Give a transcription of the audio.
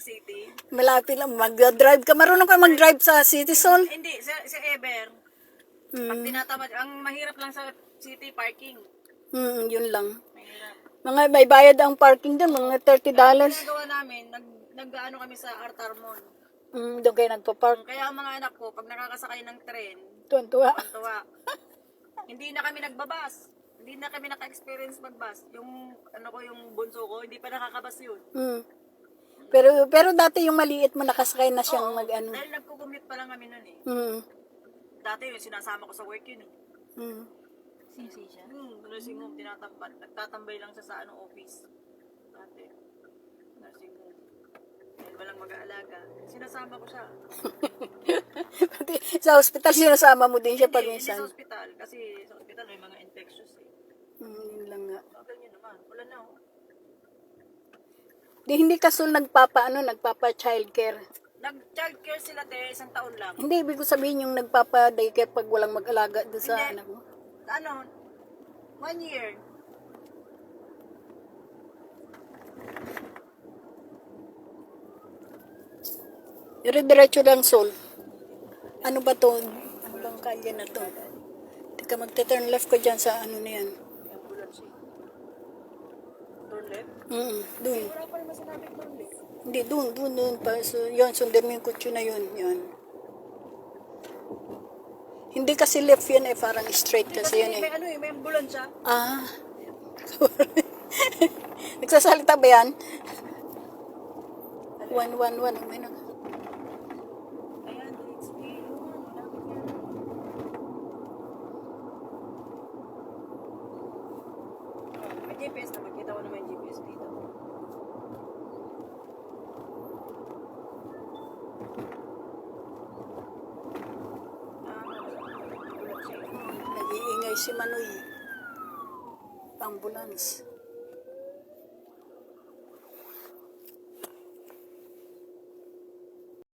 city. Malapit lang. Mag-drive ka. Marunong ka mag-drive sa City Sol? Hindi, sa Ever. Pag tinatamad, ang mahirap lang sa city parking. Yun lang. Mahirap. Mga may bayad ang parking doon, mga $30. Ginagawa namin, nag-ano kami sa Artarmon. Doon kayo nagpa-park. Kaya ang mga anak ko, pag nakakasakay ng tren, Tuwan-tuwa. tuwa. Hindi na kami nagbabas. Hindi na kami naka-experience magbas. Yung yung bunso ko, hindi pa nakakabas yun. Pero dati yung maliit mo nakasakay na siyang mag-ano. Dahil nagko-commute pa lang kami nun eh. Dati yun, sinasama ko sa work yun eh. Sisi siya. Nursing home, nagtatambay lang siya sa office. Dati. Nursing home. Dahil walang mag-aalaga. Sinasama ko siya. Pati sa hospital, sinasama mo din siya pag Hindi minsan. sa ospital. Kasi sa ospital may mga infectious eh. Yun lang nga. Ganyan naman. Wala na oh. Hindi ka sul nagpapa-childcare. Nag-childcare sila isang taon lang. Hindi, ibig ko sabihin yung nagpapa-daycare pag walang mag-alaga doon sa Hindi. anak mo. 1 year. Dire-diretso lang, Sol. Ano ba to? Ano bang kalye na to? Teka, magte-turn left ko dyan sa ano na yan. Ambulance eh. Turn left? Doon. Wala pa naman sinabi turn left. Hindi, doon. So, yun, sundan mo yung kutso na yun. Yun. Hindi kasi left yan eh, parang straight kasi yan eh. May ambulance siya. Nagsasalita ba yan? 111, may nag... Ayan, it's me. May GPS na. Magkita ko naman yung GPS dito. Nag-iingay si Manoy. Ambulance.